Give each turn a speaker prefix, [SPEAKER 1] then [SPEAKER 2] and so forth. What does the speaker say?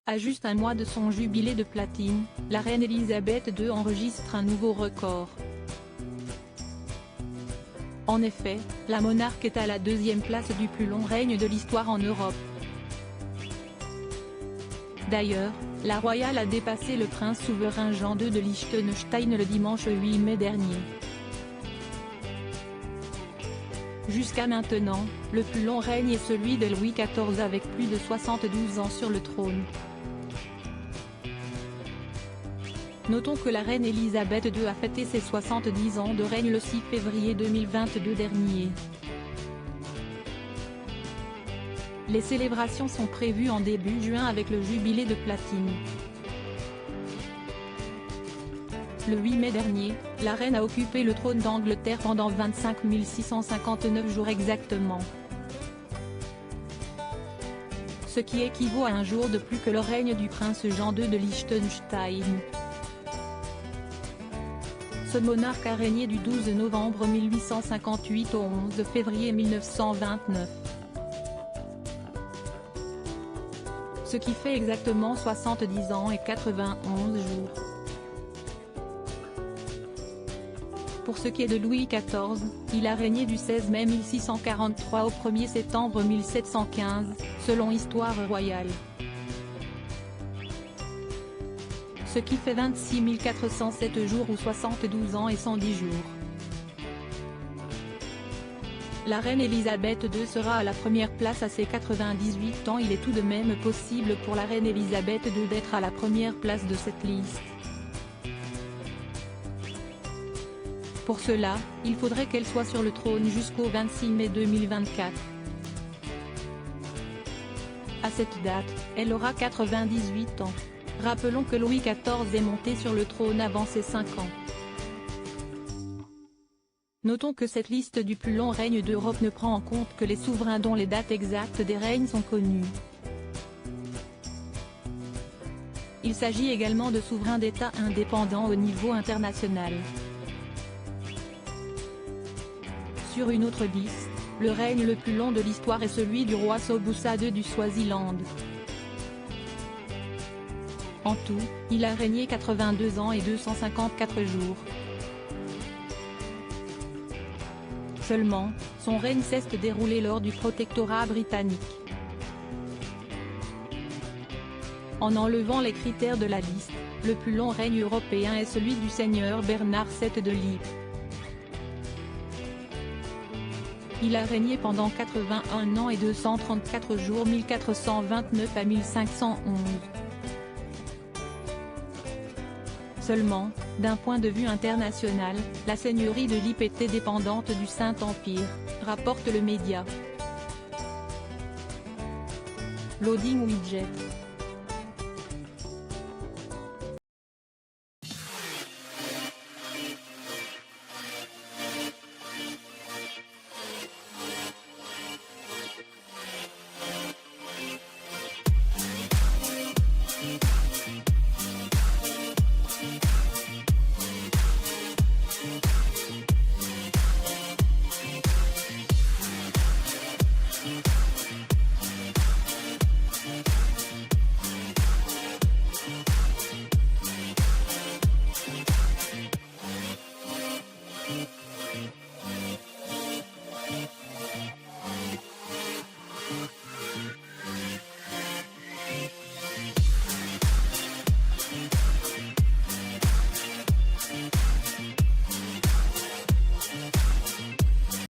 [SPEAKER 1] À juste un mois de son jubilé de platine, la reine Elisabeth II enregistre un nouveau record. En effet, la monarque est à la deuxième place du plus long règne de l'histoire en Europe. D'ailleurs, la royale a dépassé le prince souverain Jean II de Liechtenstein le dimanche 8 mai dernier. Jusqu'à maintenant, le plus long règne est celui de Louis XIV avec plus de 72 ans sur le trône. Notons que la reine Elisabeth II a fêté ses 70 ans de règne le 6 février 2022 dernier. Les célébrations sont prévues en début juin avec le jubilé de platine. Le 8 mai dernier, la reine a occupé le trône d'Angleterre pendant 25 659 jours exactement. Ce qui équivaut à un jour de plus que le règne du prince Jean II de Liechtenstein. Ce monarque a régné du 12 novembre 1858 au 11 février 1929. Ce qui fait exactement 70 ans et 91 jours. Pour ce qui est de Louis XIV, il a régné du 16 mai 1643 au 1er septembre 1715, selon Histoire royale. Ce qui fait 26 407 jours ou 72 ans et 110 jours. La reine Elisabeth II sera à la première place à ses 98 ans. Il est tout de même possible pour la reine Elisabeth II d'être à la première place de cette liste. Pour cela, il faudrait qu'elle soit sur le trône jusqu'au 26 mai 2024. À cette date, elle aura 98 ans. Rappelons que Louis XIV est monté sur le trône avant ses 5 ans. Notons que cette liste du plus long règne d'Europe ne prend en compte que les souverains dont les dates exactes des règnes sont connues. Il s'agit également de souverains d'États indépendants au niveau international. Sur une autre liste, le règne le plus long de l'histoire est celui du roi Sobusa II du Swaziland. En tout, il a régné 82 ans et 254 jours. Seulement, son règne s'est déroulé lors du protectorat britannique. En enlevant les critères de la liste, le plus long règne européen est celui du seigneur Bernard VII de Lippe. Il a régné pendant 81 ans et 234 jours 1429 à 1511. Seulement, d'un point de vue international, la seigneurie de Lippe était dépendante du Saint-Empire, rapporte le média. Loading widget.